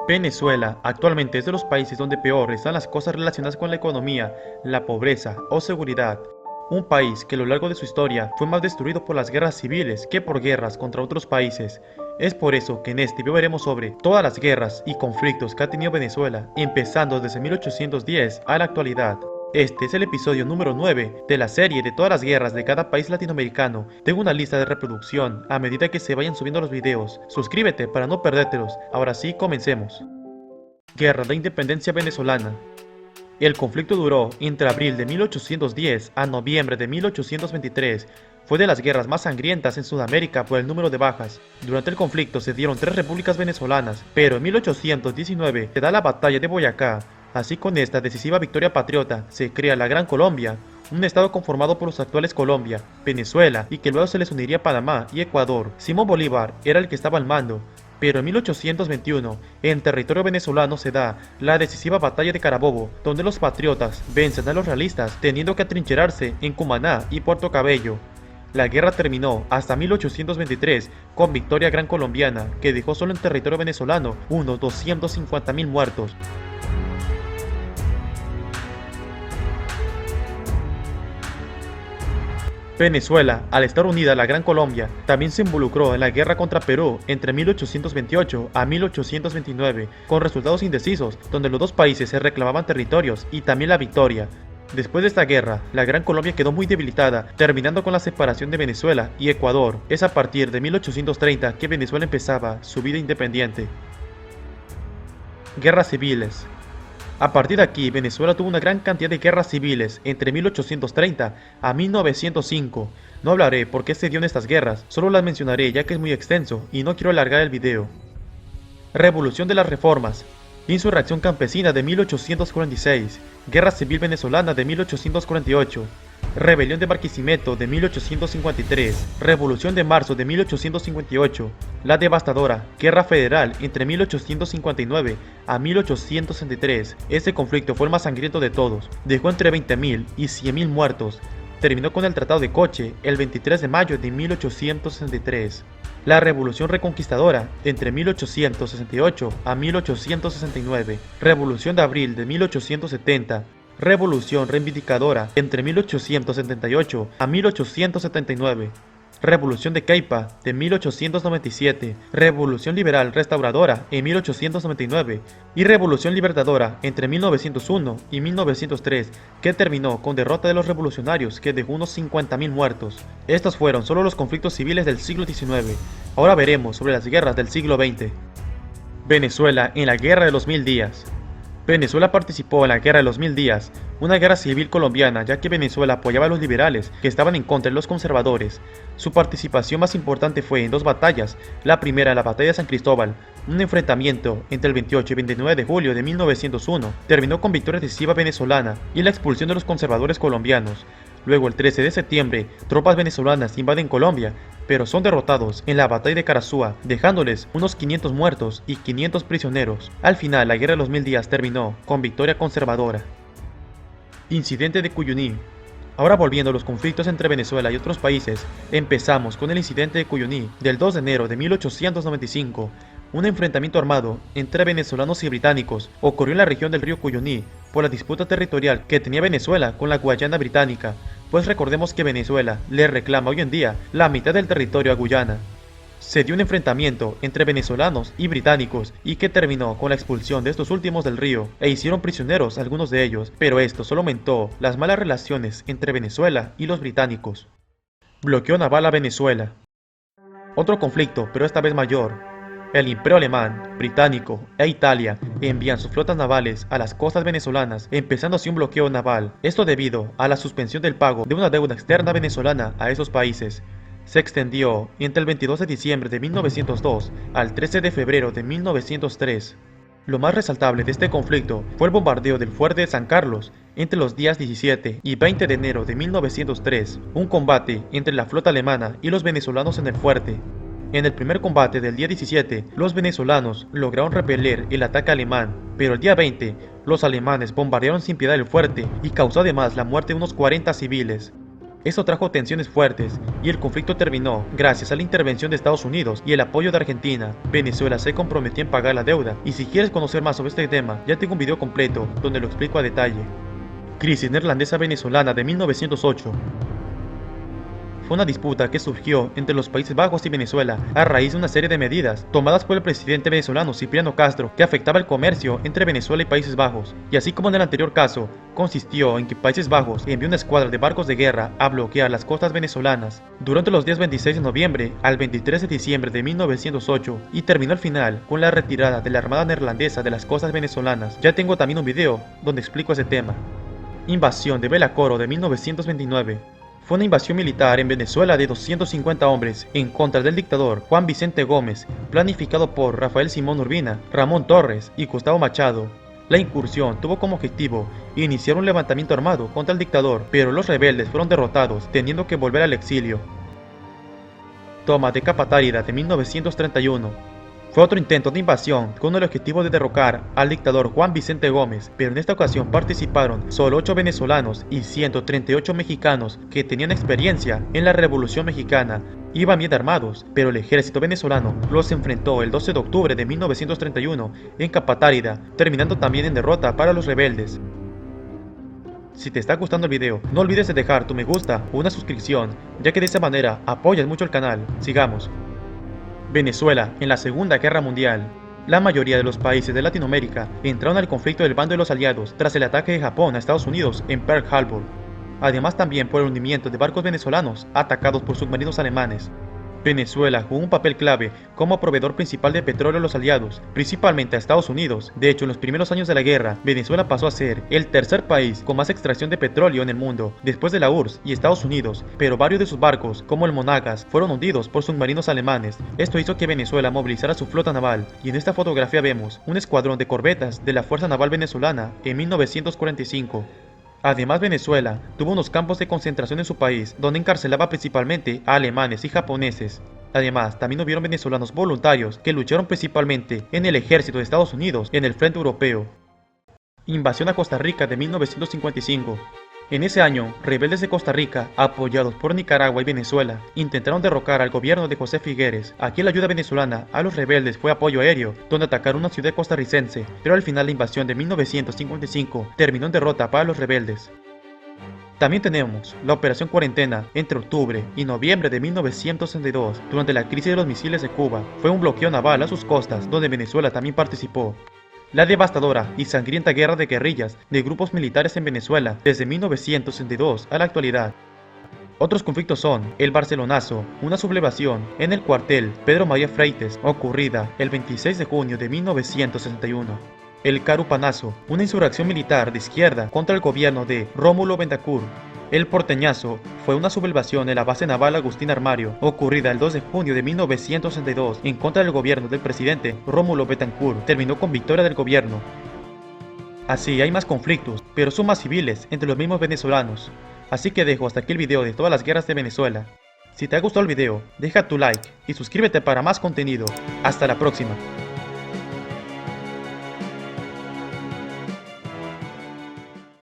Venezuela actualmente es de los países donde peor están las cosas relacionadas con la economía, la pobreza o seguridad. Un país que a lo largo de su historia fue más destruido por las guerras civiles que por guerras contra otros países. Es por eso que en este video veremos sobre todas las guerras y conflictos que ha tenido Venezuela, empezando desde 1810 a la actualidad. Este es el episodio número 9 de la serie de todas las guerras de cada país latinoamericano. Tengo una lista de reproducción a medida que se vayan subiendo los videos. Suscríbete para no perdértelos. Ahora sí, comencemos. Guerra de Independencia Venezolana. El conflicto duró entre abril de 1810 a noviembre de 1823. Fue de las guerras más sangrientas en Sudamérica por el número de bajas. Durante el conflicto se dieron 3 repúblicas venezolanas, pero en 1819 se da la batalla de Boyacá. Así, con esta decisiva victoria patriota, se crea la Gran Colombia, un estado conformado por los actuales Colombia, Venezuela y que luego se les uniría Panamá y Ecuador. Simón Bolívar era el que estaba al mando, pero en 1821, en territorio venezolano se da la decisiva batalla de Carabobo, donde los patriotas vencen a los realistas teniendo que atrincherarse en Cumaná y Puerto Cabello. La guerra terminó hasta 1823 con victoria gran colombiana, que dejó solo en territorio venezolano unos 250.000 muertos. Venezuela, al estar unida a la Gran Colombia, también se involucró en la guerra contra Perú entre 1828 a 1829, con resultados indecisos, donde los dos países se reclamaban territorios y también la victoria. Después de esta guerra, la Gran Colombia quedó muy debilitada, terminando con la separación de Venezuela y Ecuador. Es a partir de 1830 que Venezuela empezaba su vida independiente. Guerras civiles. A partir de aquí, Venezuela tuvo una gran cantidad de guerras civiles entre 1830 a 1905. No hablaré por qué se dio en estas guerras, solo las mencionaré ya que es muy extenso y no quiero alargar el video. Revolución de las Reformas. Insurrección campesina de 1846. Guerra civil venezolana de 1848. Rebelión de Barquisimeto de 1853, Revolución de Marzo de 1858, la devastadora Guerra Federal entre 1859 a 1863. Este conflicto fue el más sangriento de todos, dejó entre 20.000 y 100.000 muertos. Terminó con el Tratado de Coche el 23 de mayo de 1863. La Revolución Reconquistadora entre 1868 a 1869, Revolución de Abril de 1870, Revolución Reivindicadora entre 1878 a 1879, Revolución de Caipa de 1897, Revolución Liberal Restauradora en 1899 y Revolución Libertadora entre 1901 y 1903, que terminó con derrota de los revolucionarios que dejó unos 50.000 muertos. Estos fueron solo los conflictos civiles del siglo XIX. Ahora veremos sobre las guerras del siglo XX. Venezuela en la Guerra de los 1000 días. Venezuela participó en la Guerra de los 1000 días, una guerra civil colombiana, ya que Venezuela apoyaba a los liberales que estaban en contra de los conservadores. Su participación más importante fue en 2 batallas, la primera la batalla de San Cristóbal, un enfrentamiento entre el 28 y 29 de julio de 1901, terminó con victoria decisiva venezolana y la expulsión de los conservadores colombianos. Luego, el 13 de septiembre, tropas venezolanas invaden Colombia, pero son derrotados en la batalla de Carazúa, dejándoles unos 500 muertos y 500 prisioneros. Al final, la Guerra de los 1000 días terminó con victoria conservadora. Incidente de Cuyuní. Ahora, volviendo a los conflictos entre Venezuela y otros países, empezamos con el incidente de Cuyuní del 2 de enero de 1895. Un enfrentamiento armado entre venezolanos y británicos ocurrió en la región del río Cuyuní por la disputa territorial que tenía Venezuela con la Guayana británica, pues recordemos que Venezuela le reclama hoy en día la mitad del territorio a Guyana. Se dio un enfrentamiento entre venezolanos y británicos y que terminó con la expulsión de estos últimos del río e hicieron prisioneros a algunos de ellos, pero esto solo aumentó las malas relaciones entre Venezuela y los británicos. Bloqueo naval a Venezuela. Otro conflicto, pero esta vez mayor. El Imperio Alemán, Británico e Italia envían sus flotas navales a las costas venezolanas, empezando así un bloqueo naval. Esto debido a la suspensión del pago de una deuda externa venezolana a esos países. Se extendió entre el 22 de diciembre de 1902 al 13 de febrero de 1903. Lo más resaltable de este conflicto fue el bombardeo del fuerte de San Carlos entre los días 17 y 20 de enero de 1903, un combate entre la flota alemana y los venezolanos en el fuerte. En el primer combate del día 17, los venezolanos lograron repeler el ataque alemán, pero el día 20, los alemanes bombardearon sin piedad el fuerte y causó además la muerte de unos 40 civiles. Esto trajo tensiones fuertes y el conflicto terminó gracias a la intervención de Estados Unidos y el apoyo de Argentina. Venezuela se comprometió en pagar la deuda y si quieres conocer más sobre este tema, ya tengo un video completo donde lo explico a detalle. Crisis neerlandesa venezolana de 1908. Fue una disputa que surgió entre los Países Bajos y Venezuela a raíz de una serie de medidas tomadas por el presidente venezolano Cipriano Castro que afectaba el comercio entre Venezuela y Países Bajos. Y así como en el anterior caso, consistió en que Países Bajos envió una escuadra de barcos de guerra a bloquear las costas venezolanas durante los días 26 de noviembre al 23 de diciembre de 1908 y terminó al final con la retirada de la Armada neerlandesa de las costas venezolanas. Ya tengo también un video donde explico ese tema. Invasión de Belacoro de 1929. Fue una invasión militar en Venezuela de 250 hombres en contra del dictador Juan Vicente Gómez, planificado por Rafael Simón Urbina, Ramón Torres y Gustavo Machado. La incursión tuvo como objetivo iniciar un levantamiento armado contra el dictador, pero los rebeldes fueron derrotados, teniendo que volver al exilio. Toma de Capatárida de 1931. Fue otro intento de invasión con el objetivo de derrocar al dictador Juan Vicente Gómez, pero en esta ocasión participaron solo 8 venezolanos y 138 mexicanos que tenían experiencia en la Revolución Mexicana. Iban bien armados, pero el ejército venezolano los enfrentó el 12 de octubre de 1931 en Capatárida, terminando también en derrota para los rebeldes. Si te está gustando el video, no olvides de dejar tu me gusta o una suscripción, ya que de esa manera apoyas mucho el canal. Sigamos. Venezuela en la Segunda Guerra Mundial. La mayoría de los países de Latinoamérica entraron al conflicto del bando de los aliados tras el ataque de Japón a Estados Unidos en Pearl Harbor. Además también por el hundimiento de barcos venezolanos atacados por submarinos alemanes. Venezuela jugó un papel clave como proveedor principal de petróleo a los aliados, principalmente a Estados Unidos. De hecho, en los primeros años de la guerra, Venezuela pasó a ser el tercer país con más extracción de petróleo en el mundo, después de la URSS y Estados Unidos, pero varios de sus barcos, como el Monagas, fueron hundidos por submarinos alemanes. Esto hizo que Venezuela movilizara su flota naval, y en esta fotografía vemos un escuadrón de corbetas de la Fuerza Naval Venezolana en 1945. Además, Venezuela tuvo unos campos de concentración en su país, donde encarcelaba principalmente a alemanes y japoneses. Además, también hubieron venezolanos voluntarios que lucharon principalmente en el ejército de Estados Unidos y en el frente europeo. Invasión a Costa Rica de 1955. En ese año, rebeldes de Costa Rica, apoyados por Nicaragua y Venezuela, intentaron derrocar al gobierno de José Figueres. Aquí la ayuda venezolana a los rebeldes fue apoyo aéreo, donde atacaron una ciudad costarricense, pero al final la invasión de 1955 terminó en derrota para los rebeldes. También tenemos la Operación Cuarentena entre octubre y noviembre de 1962, durante la crisis de los misiles de Cuba. Fue un bloqueo naval a sus costas, donde Venezuela también participó. La devastadora y sangrienta guerra de guerrillas de grupos militares en Venezuela desde 1962 a la actualidad. Otros conflictos son el Barcelonazo, una sublevación en el cuartel Pedro María Freites ocurrida el 26 de junio de 1961. El Carupanazo, una insurrección militar de izquierda contra el gobierno de Rómulo Betancourt. El Porteñazo fue una sublevación en la base naval Agustín Armario, ocurrida el 2 de junio de 1962 en contra del gobierno del presidente Rómulo Betancourt. Terminó con victoria del gobierno. Así hay más conflictos, pero son más civiles entre los mismos venezolanos. Así que dejo hasta aquí el video de todas las guerras de Venezuela. Si te ha gustado el video, deja tu like y suscríbete para más contenido. Hasta la próxima.